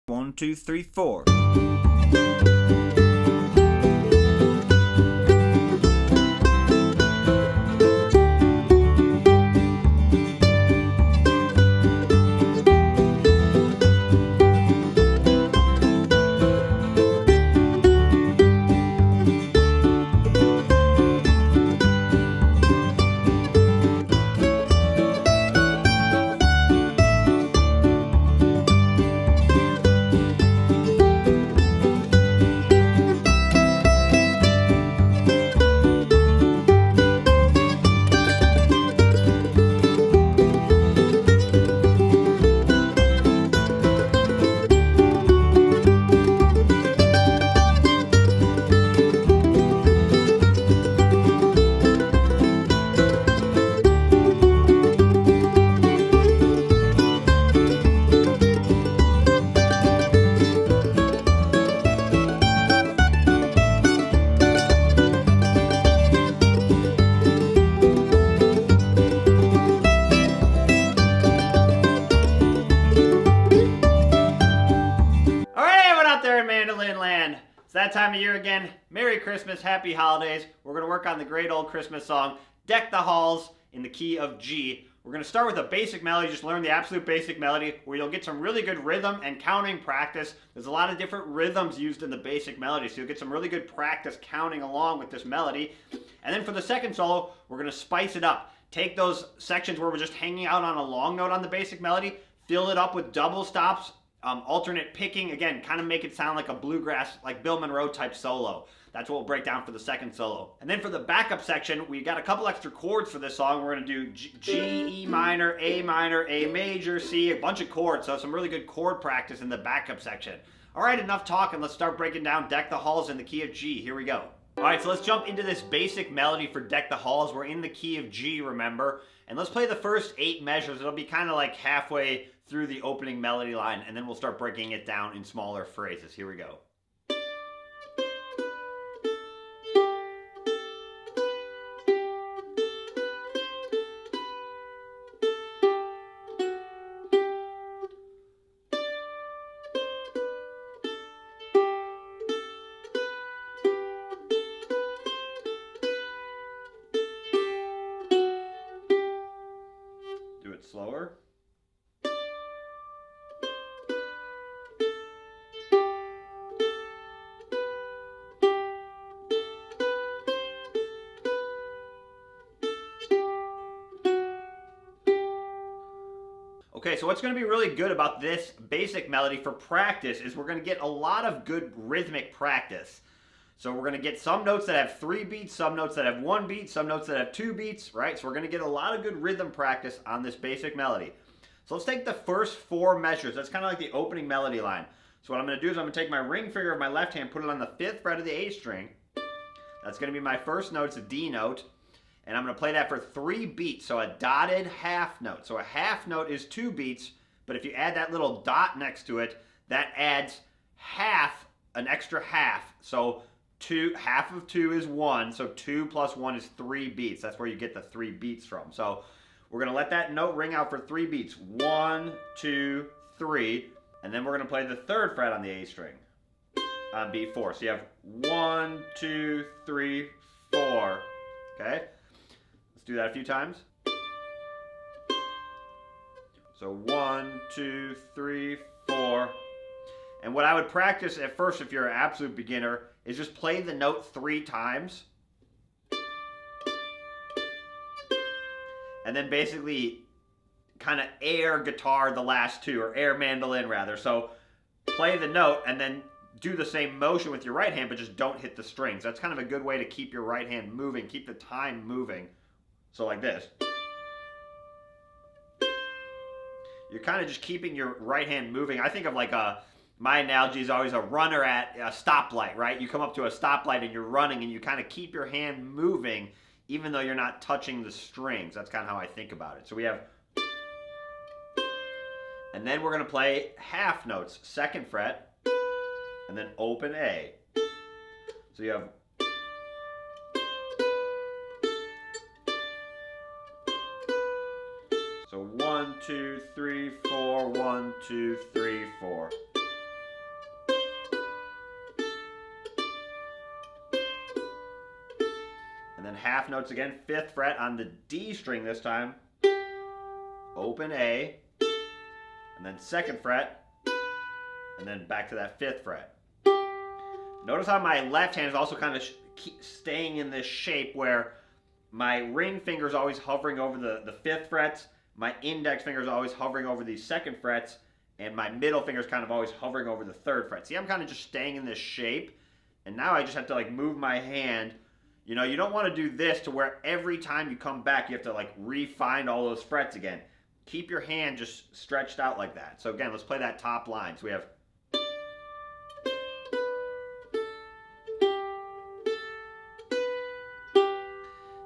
1, 2, 3, 4. Mandolin land. It's that time of year again. Merry Christmas, Happy Holidays. We're going to work on the great old Christmas song, Deck the Halls, in the key of G. We're going to start with a basic melody, just learn the absolute basic melody, where you'll get some really good rhythm and counting practice. There's a lot of different rhythms used in the basic melody, so you'll get some really good practice counting along with this melody. And then for the second solo, we're going to spice it up. Take those sections where we're just hanging out on a long note on the basic melody, fill it up with double stops, alternate picking, again, kind of make it sound like a bluegrass, like Bill Monroe type solo. That's what we'll break down for the second solo. And then for the backup section, we got a couple extra chords for this song. We're going to do G, E minor, A major, C, a bunch of chords. So some really good chord practice in the backup section. All right, enough talking. Let's start breaking down Deck the Halls in the key of G. Here we go. All right, so let's jump into this basic melody for Deck the Halls. We're in the key of G, remember? And let's play the first 8 measures. It'll be kind of like halfway through the opening melody line, and then we'll start breaking it down in smaller phrases. Here we go. Do it slower. Okay, so what's going to be really good about this basic melody for practice is we're going to get a lot of good rhythmic practice. So we're going to get some notes that have 3 beats, some notes that have 1 beat, some notes that have 2 beats, right? So we're going to get a lot of good rhythm practice on this basic melody. So let's take the first 4 measures. That's kind of like the opening melody line. So what I'm going to do is I'm going to take my ring finger of my left hand, put it on the 5th fret of the A string. That's going to be my first note. It's a D note. And I'm going to play that for 3 beats, so a dotted half note. So a half note is 2 beats, but if you add that little dot next to it, that adds half, an extra half. So half of 2 is 1, so 2 plus 1 is 3 beats. That's where you get the 3 beats from. So we're going to let that note ring out for 3 beats. 1, 2, 3, and then we're going to play the 3rd fret on the A string on beat 4. So you have 1, 2, 3, 4, okay? Do that a few times. So 1, 2, 3, 4. And what I would practice at first, if you're an absolute beginner, is just play the note 3 times. And then basically kind of air guitar the last 2, or air mandolin rather. So play the note and then do the same motion with your right hand, but just don't hit the strings. That's kind of a good way to keep your right hand moving, keep the time moving. So like this. You're kind of just keeping your right hand moving. I think of like my analogy is always a runner at a stoplight, right? You come up to a stoplight and you're running and you kind of keep your hand moving even though you're not touching the strings. That's kind of how I think about it. So we have, and then we're going to play half notes, 2nd fret, and then open A. So you have, so 1, 2, 3, 4, 1, 2, 3, 4. then half notes again, 5th fret on the D string this time, open A, and then 2nd fret, and then back to that 5th fret. Notice how my left hand is also kind of staying in this shape where my ring finger is always hovering over the 5th frets, my index finger is always hovering over these 2nd frets, and my middle finger is kind of always hovering over the 3rd fret. See, I'm kind of just staying in this shape, and now I just have to like move my hand. You know, you don't want to do this to where every time you come back, you have to like re-find all those frets again. Keep your hand just stretched out like that. So again, let's play that top line. So we have...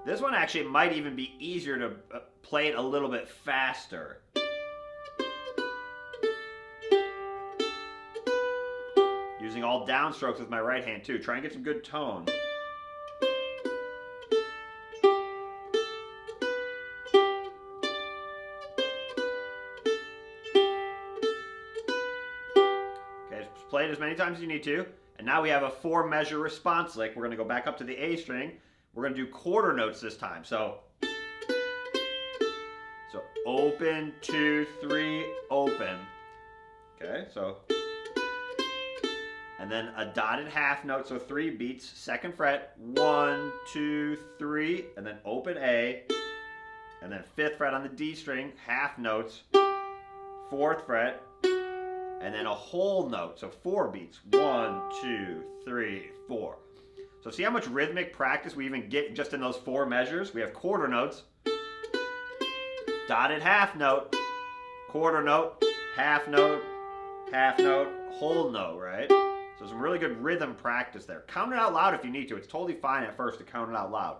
This one actually might even be easier to play it a little bit faster. Using all downstrokes with my right hand too. Try and get some good tone. Okay, just play it as many times as you need to. And now we have a 4-measure response lick. We're going to go back up to the A string. We're going to do quarter notes this time. So open, 2, 3, open. Okay, so... And then a dotted half note, so 3 beats, 2nd fret, 1, 2, 3, and then open A, and then 5th fret on the D string, half notes, 4th fret, and then a whole note, so 4 beats, 1, 2, 3, 4. So see how much rhythmic practice we even get just in those 4 measures? We have quarter notes, dotted half note, quarter note, half note, whole note, right? So some really good rhythm practice there. Count it out loud if you need to. It's totally fine at first to count it out loud.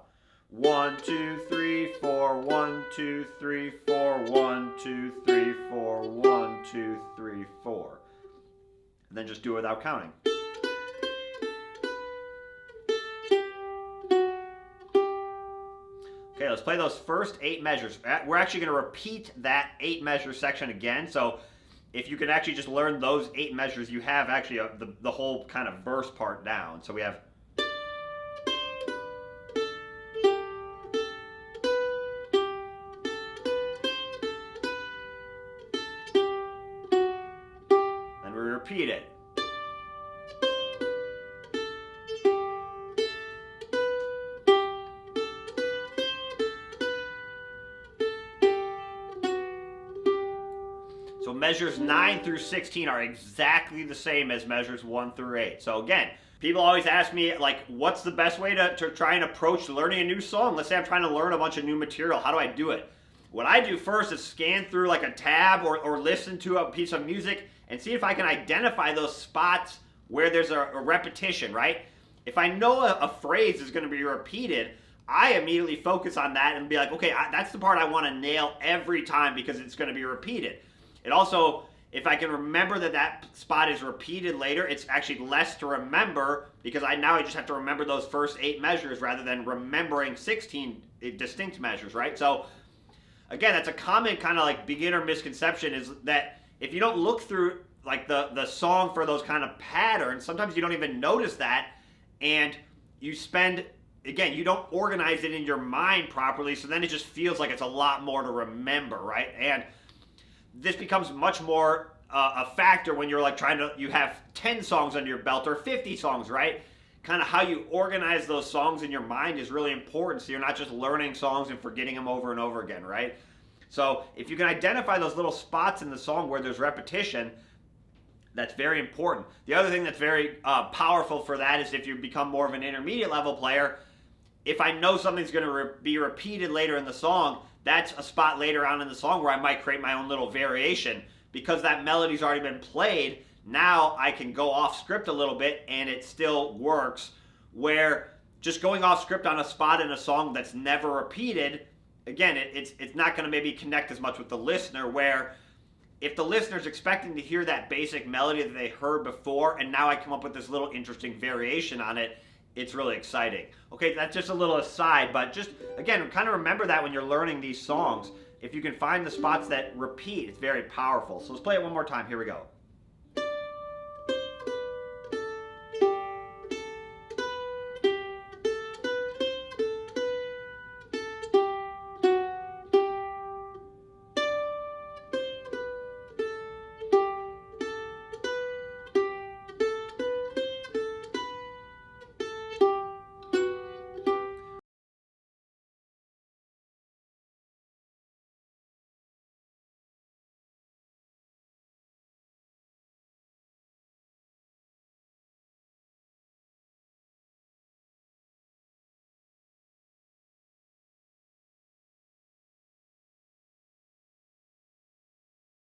1, 2, 3, 4, 1, 2, 3, 4, 1, 2, 3, 4, 1, 2, 3, 4. And then just do it without counting. Okay, let's play those first 8 measures. We're actually going to repeat that 8-measure section again. So if you can actually just learn those 8 measures, you have actually the whole kind of verse part down. So we have... And we repeat it. So measures 9 through 16 are exactly the same as measures 1 through 8. So again, people always ask me, like, what's the best way to try and approach learning a new song? Let's say I'm trying to learn a bunch of new material. How do I do it? What I do first is scan through like a tab or listen to a piece of music and see if I can identify those spots where there's a repetition, right? If I know a phrase is going to be repeated, I immediately focus on that and be like, okay, that's the part I want to nail every time because it's going to be repeated. It also, if I can remember that spot is repeated later, it's actually less to remember because now I just have to remember those first 8 measures rather than remembering 16 distinct measures, right? So again, that's a common kind of like beginner misconception is that if you don't look through like the song for those kind of patterns, sometimes you don't even notice that, and you spend, again, you don't organize it in your mind properly, so then it just feels like it's a lot more to remember, right? And this becomes much more a factor when you're like you have 10 songs under your belt or 50 songs, right? Kind of how you organize those songs in your mind is really important, so you're not just learning songs and forgetting them over and over again, right? So if you can identify those little spots in the song where there's repetition, that's very important. The other thing that's very powerful for that is if you become more of an intermediate level player, if I know something's going to be repeated later in the song, that's a spot later on in the song where I might create my own little variation. Because that melody's already been played, now I can go off script a little bit and it still works. Where just going off script on a spot in a song that's never repeated, again, it's not going to maybe connect as much with the listener, where if the listener's expecting to hear that basic melody that they heard before, and now I come up with this little interesting variation on it, it's really exciting. Okay, that's just a little aside, but just, again, kind of remember that when you're learning these songs. If you can find the spots that repeat, it's very powerful. So let's play it one more time. Here we go.